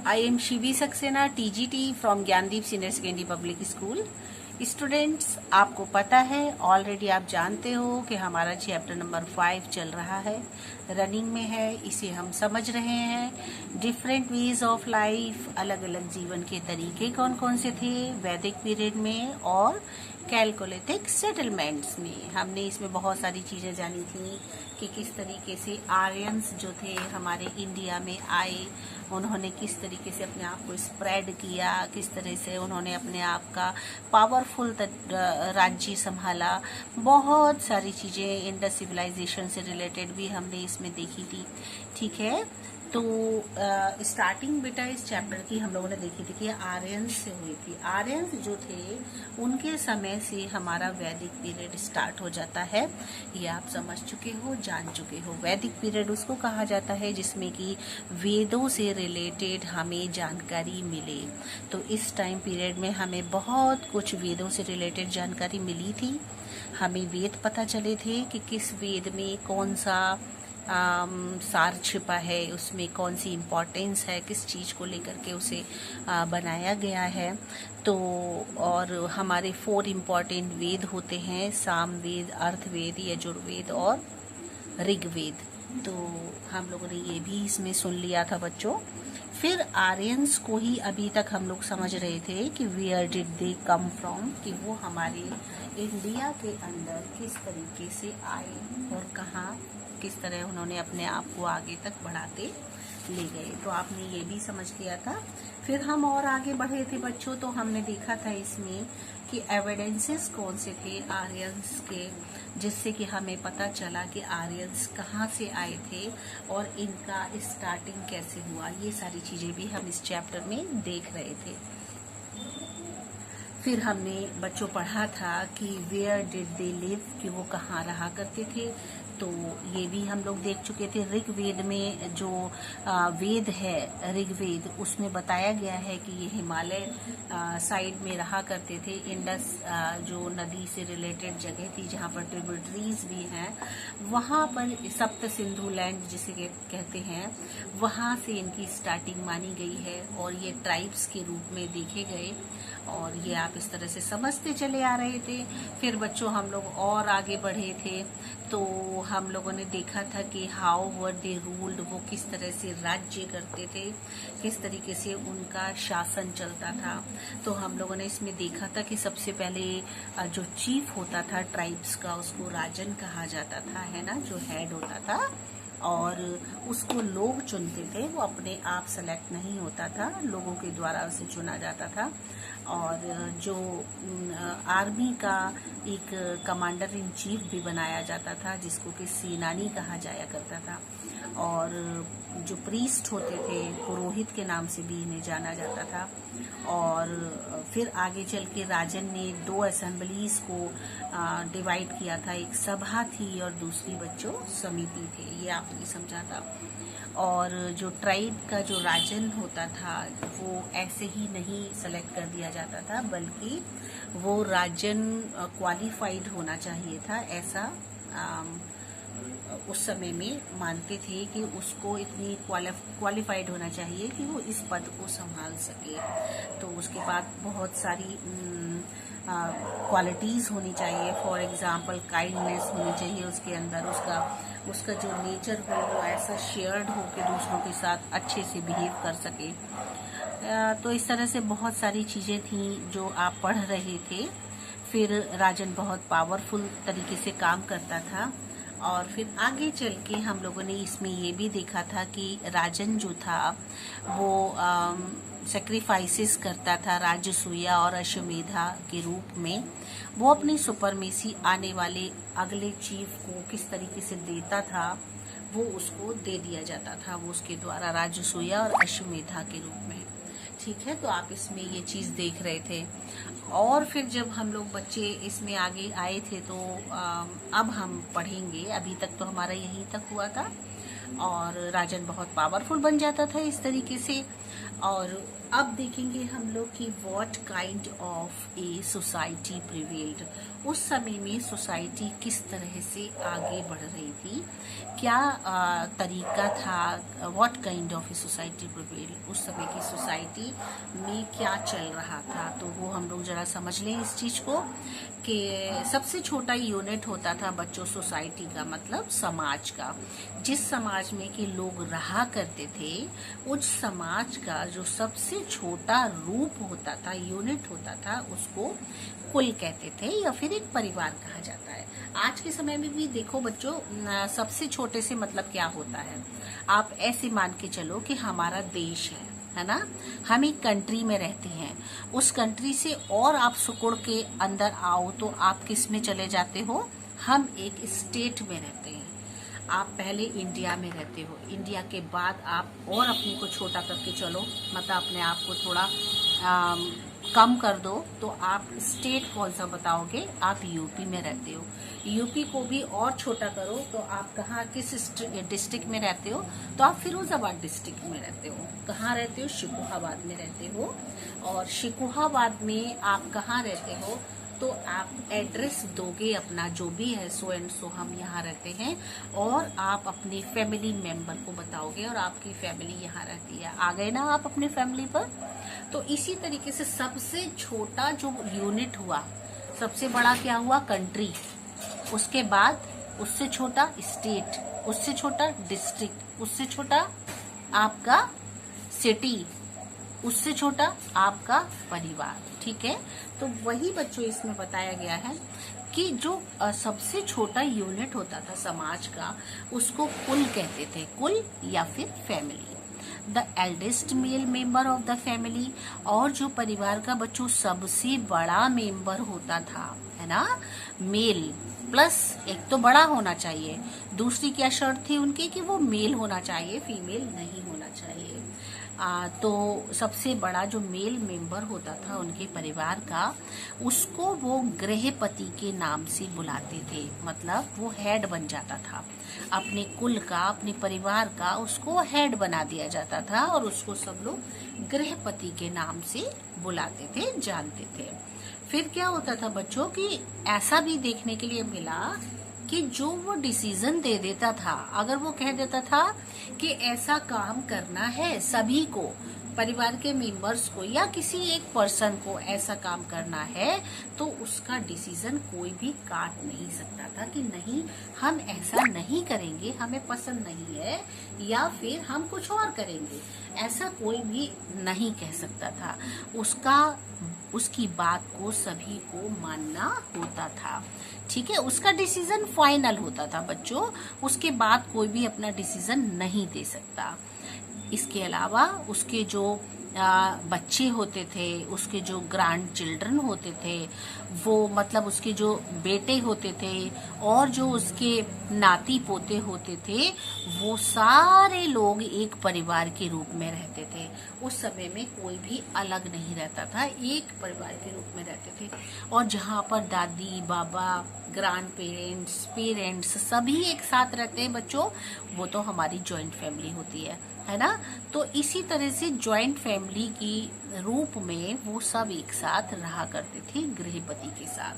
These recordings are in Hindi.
I am Shivi Saxena, TGT from Gyandeep Senior Secondary Public School. Students, आपको पता है, ऑलरेडी आप जानते हो कि हमारा चैप्टर नंबर 5 चल रहा है, रनिंग में है। इसे हम समझ रहे हैं। डिफरेंट वेज ऑफ लाइफ, अलग अलग जीवन के तरीके कौन कौन से थे वैदिक पीरियड में और कैलकोलिथिक सेटलमेंट्स में। हमने इसमें बहुत सारी चीज़ें जानी थी कि किस तरीके से आर्यंस जो थे हमारे इंडिया में आए, उन्होंने किस तरीके से अपने आप को स्प्रेड किया, किस तरह से उन्होंने अपने आप का पावरफुल राज्य संभाला। बहुत सारी चीज़ें इंडस सिविलाइजेशन से रिलेटेड भी हमने इसमें देखी थी। ठीक है, तो स्टार्टिंग बेटा इस चैप्टर की हम लोगों ने देखी थी कि आर्यंस से हुई थी। आर्यंस जो थे उनके समय से हमारा वैदिक पीरियड स्टार्ट हो जाता है। ये आप समझ चुके हो, जान चुके हो। वैदिक पीरियड उसको कहा जाता है जिसमें कि वेदों से रिलेटेड हमें जानकारी मिले। तो इस टाइम पीरियड में हमें बहुत कुछ वेदों से रिलेटेड जानकारी मिली थी। हमें वेद पता चले थे कि किस वेद में कौन सा सार छिपा है, उसमें कौन सी इम्पोर्टेंस है, किस चीज़ को लेकर के उसे बनाया गया है। तो और हमारे 4 इम्पॉर्टेंट वेद होते हैं, सामवेद, अर्थवेद, यजुर्वेद और ऋग्वेद। तो हम लोगों ने ये भी इसमें सुन लिया था बच्चों। फिर आर्यंस को ही अभी तक हम लोग समझ रहे थे कि where did they come from, कि वो हमारे इंडिया के अंदर किस तरीके से आए और कहाँ किस तरह उन्होंने अपने आप को आगे तक बढ़ाते ले गए। तो आपने ये भी समझ लिया था। फिर हम और आगे बढ़े थे बच्चों, तो हमने देखा था इसमें कि एविडेंसेस कौन से थे आर्यंस के, जिससे कि हमें पता चला कि आर्यंस कहाँ से आए थे और इनका स्टार्टिंग कैसे हुआ। ये सारी चीज़ें भी हम इस चैप्टर में देख रहे थे। फिर हमने बच्चों पढ़ा था कि वेयर डिड दे लिव, कि वो कहाँ रहा करते थे। तो ये भी हम लोग देख चुके थे। ऋग्वेद में जो वेद है ऋग्वेद, उसमें बताया गया है कि ये हिमालय साइड में रहा करते थे। इंडस जो नदी से रिलेटेड जगह थी जहाँ पर ट्रिब्यूटरीज भी हैं, वहाँ पर सप्त सिंधु लैंड जिसे कहते हैं, वहाँ से इनकी स्टार्टिंग मानी गई है और ये ट्राइब्स के रूप में देखे गए। और ये आप इस तरह से समझते चले आ रहे थे। फिर बच्चों हम लोग और आगे बढ़े थे, तो हम लोगों ने देखा था कि हाउ वर दे रूल्ड, वो किस तरह से राज्य करते थे, किस तरीके से उनका शासन चलता था। तो हम लोगों ने इसमें देखा था कि सबसे पहले जो चीफ होता था ट्राइब्स का, उसको राजन कहा जाता था, है ना, जो हेड होता था, और उसको लोग चुनते थे। वो अपने आप सेलेक्ट नहीं होता था, लोगों के द्वारा उसे चुना जाता था। और जो आर्मी का एक कमांडर इन चीफ भी बनाया जाता था, जिसको कि सेनानी कहा जाया करता था। और जो प्रीस्ट होते थे, पुरोहित के नाम से भी इन्हें जाना जाता था। और फिर आगे चल के राजन ने 2 असेंबलीज को डिवाइड किया था, एक सभा थी और दूसरी बच्चों समिति थे। ये आपने समझा था। और जो ट्राइब का जो राजन होता था वो ऐसे ही नहीं सेलेक्ट कर दिया जाता था, बल्कि वो राजन क्वालिफाइड होना चाहिए था। ऐसा उस समय में मानते थे कि उसको इतनी क्वालिफाइड होना चाहिए कि वो इस पद को संभाल सके। तो उसके बाद बहुत सारी क्वालिटीज़ होनी चाहिए। फॉर एग्जांपल काइंडनेस होनी चाहिए उसके अंदर, उसका जो नेचर हो वो ऐसा शेयर्ड हो कि दूसरों के साथ अच्छे से बिहेव कर सके। तो इस तरह से बहुत सारी चीज़ें थी जो आप पढ़ रहे थे। फिर राजन बहुत पावरफुल तरीके से काम करता था। और फिर आगे चल के हम लोगों ने इसमें ये भी देखा था कि राजन जो था वो सेक्रीफाइसेस करता था राजसूया और अश्वमेधा के रूप में। वो अपनी सुपरमेसी आने वाले अगले चीफ को किस तरीके से देता था, वो उसको दे दिया जाता था, वो उसके द्वारा राजसूया और अश्वमेधा के रूप में। ठीक है, तो आप इसमें ये चीज़ देख रहे थे। और फिर जब हम लोग बच्चे इसमें आगे आए थे तो अब हम पढ़ेंगे, अभी तक तो हमारा यहीं तक हुआ था। और राजन बहुत पावरफुल बन जाता था इस तरीके से। और अब देखेंगे हम लोग कि what kind of a society prevailed. उस समय में सोसाइटी किस तरह से आगे बढ़ रही थी, क्या तरीका था, what kind of a society prevailed, उस समय की सोसाइटी में क्या चल रहा था। तो वो हम लोग जरा समझ लें इस चीज को कि सबसे छोटा यूनिट होता था बच्चों सोसाइटी का, मतलब समाज का। जिस समाज में कि लोग रहा करते थे, उस समाज का जो सबसे छोटा रूप होता था, यूनिट होता था, उसको कुल कहते थे या फिर एक परिवार कहा जाता है। आज के समय में भी देखो बच्चों, सबसे छोटे से मतलब क्या होता है, आप ऐसे मान के चलो कि हमारा देश है ना, हम एक कंट्री में रहते हैं। उस कंट्री से और आप सुकुड़ के अंदर आओ तो आप किस में चले जाते हो, हम एक स्टेट में रहते हैं। आप पहले इंडिया में रहते हो, इंडिया के बाद आप और अपने को छोटा करके चलो, मतलब अपने आप को थोड़ा कम कर दो, तो आप स्टेट कौन सा बताओगे, आप यूपी में रहते हो। यूपी को भी और छोटा करो तो आप कहाँ, किस डिस्ट्रिक्ट में रहते हो, तो आप फिरोजाबाद डिस्ट्रिक्ट में रहते हो। कहाँ रहते हो, शिकोहाबाद में रहते हो। और शिकोहाबाद में आप कहाँ रहते हो, तो आप एड्रेस दोगे अपना जो भी है, सो एंड सो हम यहाँ रहते हैं, और आप अपने फैमिली मेंबर को बताओगे और आपकी फैमिली यहाँ रहती है। आ गए ना आप अपने फैमिली पर। तो इसी तरीके से सबसे छोटा जो यूनिट हुआ, सबसे बड़ा क्या हुआ, कंट्री, उसके बाद उससे छोटा स्टेट, उससे छोटा डिस्ट्रिक्ट, उससे छोटा आपका सिटी, उससे छोटा आपका परिवार। ठीक है, तो वही बच्चों इसमें बताया गया है कि जो सबसे छोटा यूनिट होता था समाज का, उसको कुल कहते थे, कुल या फिर family. The eldest male member of the family, और जो परिवार का बच्चों सबसे बड़ा मेंबर होता था, है ना, मेल प्लस एक तो बड़ा होना चाहिए, दूसरी क्या शर्त थी उनकी कि वो मेल होना चाहिए, फीमेल नहीं होना चाहिए। तो सबसे बड़ा जो मेल मेंबर होता था उनके परिवार का, उसको वो गृहपति के नाम से बुलाते थे, मतलब वो हेड बन जाता था अपने कुल का, अपने परिवार का, उसको हेड बना दिया जाता था और उसको सब लोग गृहपति के नाम से बुलाते थे, जानते थे। फिर क्या होता था बच्चों कि ऐसा भी देखने के लिए मिला कि जो वो डिसीजन दे देता था, अगर वो कह देता था कि ऐसा काम करना है, सभी को, परिवार के मेंबर्स को या किसी एक पर्सन को ऐसा काम करना है, तो उसका डिसीजन कोई भी काट नहीं सकता था कि नहीं हम ऐसा नहीं करेंगे, हमें पसंद नहीं है, या फिर हम कुछ और करेंगे, ऐसा कोई भी नहीं कह सकता था। उसकी बात को सभी को मानना होता था। ठीक है, उसका डिसीजन फाइनल होता था बच्चों, उसके बाद कोई भी अपना डिसीजन नहीं दे सकता। इसके अलावा उसके जो बच्चे होते थे, उसके जो ग्रैंड चिल्ड्रन होते थे, वो मतलब उसके जो बेटे होते थे और जो उसके नाती पोते होते थे, वो सारे लोग एक परिवार के रूप में रहते थे। उस समय में कोई भी अलग नहीं रहता था, एक परिवार के रूप में रहते थे। और जहाँ पर दादी बाबा, ग्रैंड पेरेंट्स, पेरेंट्स सभी एक साथ रहते हैं बच्चों, वो तो हमारी जॉइंट फैमिली होती है ना। तो इसी तरह से जॉइंट फैमिली की रूप में वो सब एक साथ रहा करते थे गृहपति के साथ।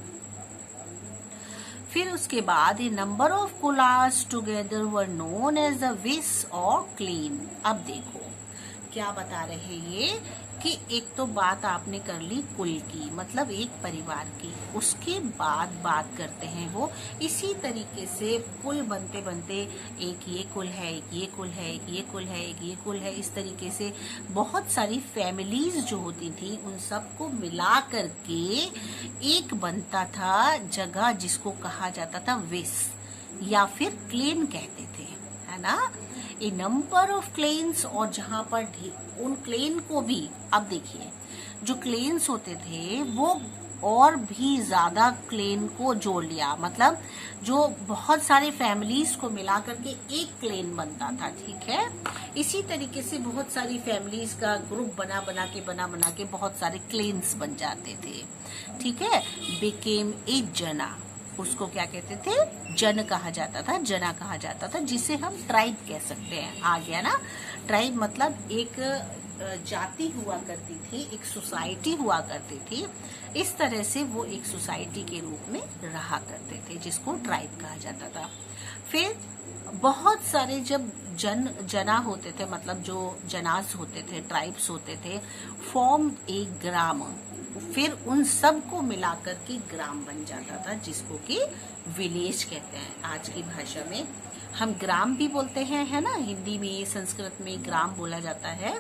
फिर उसके बाद ए नंबर ऑफ कोलास together were known as the विस और क्लीन। अब देखो क्या बता रहे हैं ये कि एक तो बात आपने कर ली कुल की, मतलब एक परिवार की, उसके बाद बात करते हैं वो इसी तरीके से कुल बनते बनते एक ये कुल है, एक ये कुल है, एक ये कुल है, एक ये कुल है, इस तरीके से बहुत सारी फैमिलीज जो होती थी उन सबको मिला करके एक बनता था जगह, जिसको कहा जाता था विस या फिर क्लेन कहते थे, है ना। ए नंबर ऑफ क्लेन्स, और जहां पर उन क्लेन को भी, अब देखिए जो क्लेन्स होते थे वो और भी ज्यादा क्लेन को जोड़ लिया, मतलब जो बहुत सारे फैमिलीज को मिला करके एक क्लेन बनता था। ठीक है, इसी तरीके से बहुत सारी फैमिलीज का ग्रुप बना बना के बहुत सारे क्लेन्स बन जाते थे। ठीक है, बिकेम ए जना, उसको क्या कहते थे, जन कहा जाता था, जना कहा जाता था, जिसे हम ट्राइब कह सकते हैं। आ गया ना, ट्राइब मतलब एक जाति हुआ करती थी, एक सोसाइटी हुआ करती थी। इस तरह से वो एक सोसाइटी के रूप में रहा करते थे, जिसको ट्राइब कहा जाता था। फिर बहुत सारे जब जना होते थे, मतलब जो जनास होते थे, ट्राइब्स होते थे, फॉर्म एक ग्राम, फिर उन सब को मिलाकर के ग्राम बन जाता था, जिसको कि विलेज कहते हैं। आज की भाषा में हम ग्राम भी बोलते हैं, है ना, हिंदी में, संस्कृत में ग्राम बोला जाता है।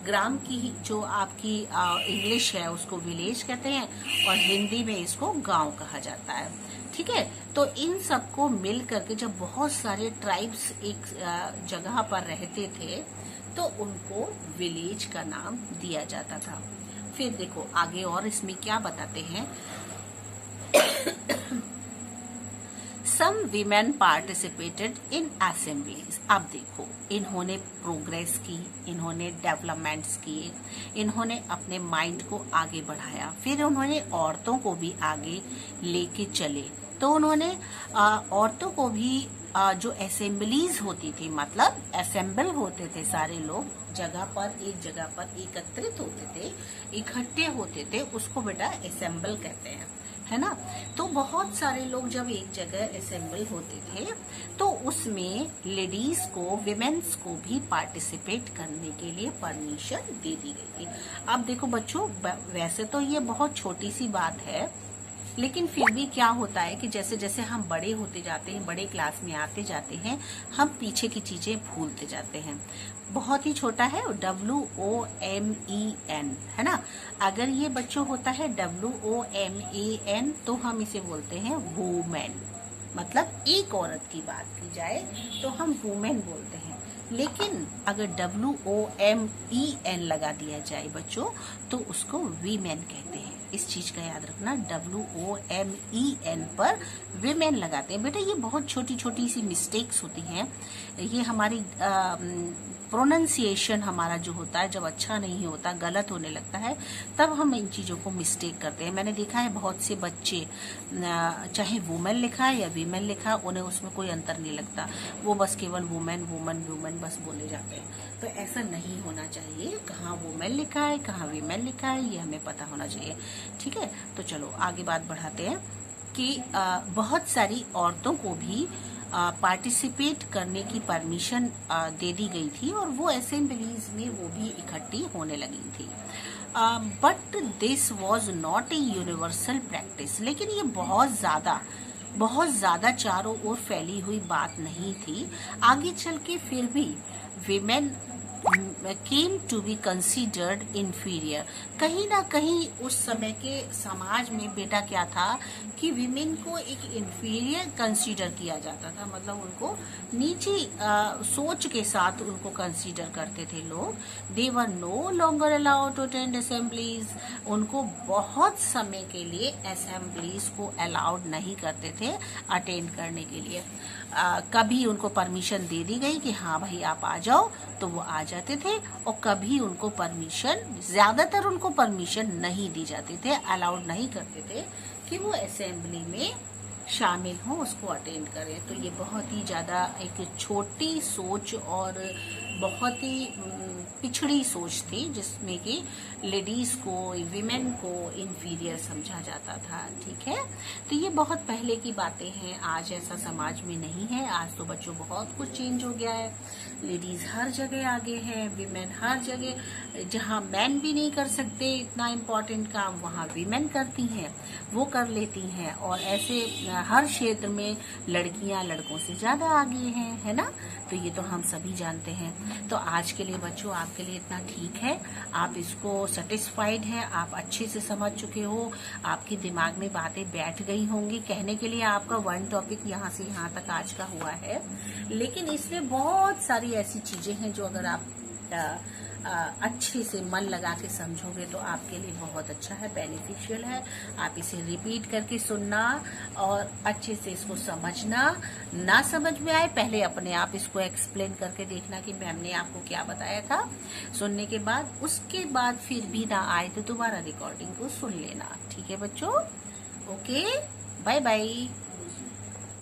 ग्राम की जो आपकी इंग्लिश है उसको विलेज कहते हैं, और हिंदी में इसको गांव कहा जाता है। ठीक है, तो इन सबको मिल करके जब बहुत सारे ट्राइब्स एक जगह पर रहते थे, तो उनको विलेज का नाम दिया जाता था। फिर देखो आगे और इसमें क्या बताते हैं। Some women participated in assemblies। अब देखो, इन्होंने प्रोग्रेस की, इन्होंने डेवलपमेंट्स किए, इन्होंने अपने माइंड को आगे बढ़ाया, फिर उन्होंने औरतों को भी आगे लेके चले। तो उन्होंने औरतों को भी जो असेंबलीज होती थी, मतलब असेंबल होते थे सारे लोग जगह पर, एक जगह पर एकत्रित होते थे, इकट्ठे होते थे, उसको बेटा असेंबल कहते हैं, है ना। तो बहुत सारे लोग जब एक जगह असेंबल होते थे, तो उसमें लेडीज को, विमेन्स को भी पार्टिसिपेट करने के लिए परमिशन दे दी गई थी। अब देखो बच्चों, वैसे तो ये बहुत छोटी सी बात है, लेकिन फिर भी क्या होता है कि जैसे जैसे हम बड़े होते जाते हैं, बड़े क्लास में आते जाते हैं, हम पीछे की चीजें भूलते जाते हैं। बहुत ही छोटा है, WOMEN, है ना। अगर ये बच्चों होता है WOMAN, तो हम इसे बोलते हैं वुमेन, मतलब एक औरत की बात की जाए तो हम वुमेन बोलते हैं। लेकिन अगर WOMEN लगा दिया जाए बच्चों, तो उसको वीमेन कहते हैं। इस चीज का याद रखना, WOMEN पर विमेन लगाते हैं। बेटा ये बहुत छोटी छोटी सी मिस्टेक्स होती हैं, ये हमारी प्रोनाउंसिएशन हमारा जो होता है, जब अच्छा नहीं होता, गलत होने लगता है, तब हम इन चीजों को मिस्टेक करते हैं। मैंने देखा है बहुत से बच्चे, चाहे वुमेन लिखा है या वीमेन लिखा है, उन्हें उसमें कोई अंतर नहीं लगता, वो बस केवल वुमेन वुमेन वुमेन बस बोले जाते हैं। तो ऐसा नहीं होना चाहिए, कहाँ वुमेन लिखा है कहाँ वीमेन लिखा है, ये हमें पता होना चाहिए। ठीक है, तो चलो आगे बात बढ़ाते हैं कि बहुत सारी औरतों को भी पार्टिसिपेट करने की परमिशन दे दी गई थी, और वो असेंबलीज में वो भी इकट्ठी होने लगी थी। But this was not a universal practice. लेकिन ये बहुत ज्यादा चारों ओर फैली हुई बात नहीं थी। आगे चल के फिर भी women came to be considered inferior। कहीं ना कहीं उस समय के समाज में बेटा क्या था कि विमेन को एक इंफीरियर कंसीडर किया जाता था, मतलब उनको नीची सोच के साथ उनको कंसीडर करते थे लोग। They were no longer allowed to attend assemblies. उनको बहुत समय के लिए असेंबलीज को अलाउड नहीं करते थे अटेंड करने के लिए। कभी उनको परमिशन दे दी गई कि हाँ भाई आप आ जाओ, तो वो आ जाते थे, और कभी उनको परमिशन, ज्यादातर उनको परमिशन नहीं दी जाती थे, अलाउड नहीं करते थे कि वो असेंबली में शामिल हो, उसको अटेंड करें। तो ये बहुत ही ज्यादा एक छोटी सोच और बहुत ही पिछड़ी सोच थी, जिसमें कि लेडीज को, विमेन को इंफीरियर समझा जाता था। ठीक है, तो ये बहुत पहले की बातें हैं, आज ऐसा समाज में नहीं है। आज तो बच्चों बहुत कुछ चेंज हो गया है, लेडीज हर जगह आगे है, विमेन हर जगह, जहाँ मैन भी नहीं कर सकते इतना इम्पोर्टेंट काम, वहाँ विमेन करती हैं, वो कर लेती हैं। और ऐसे हर क्षेत्र में लड़कियां लड़कों से ज्यादा आगे हैं, है ना। तो ये तो हम सभी जानते हैं। तो आज के लिए बच्चों आपके लिए इतना ठीक है, आप इसको सेटिस्फाइड हैं, आप अच्छे से समझ चुके हो, आपके दिमाग में बातें बैठ गई होंगी। कहने के लिए आपका वन टॉपिक यहाँ से यहाँ तक आज का हुआ है, लेकिन इसमें बहुत सारी ऐसी चीजें हैं जो अगर आप अच्छे से मन लगा के समझोगे तो आपके लिए बहुत अच्छा है, बेनिफिशियल है। आप इसे रिपीट करके सुनना और अच्छे से इसको समझना। ना समझ में आए पहले अपने आप इसको एक्सप्लेन करके देखना कि मैम ने आपको क्या बताया था। सुनने के बाद, उसके बाद फिर भी ना आए तो दोबारा रिकॉर्डिंग को सुन लेना। ठीक है बच्चों, ओके, बाय बाय।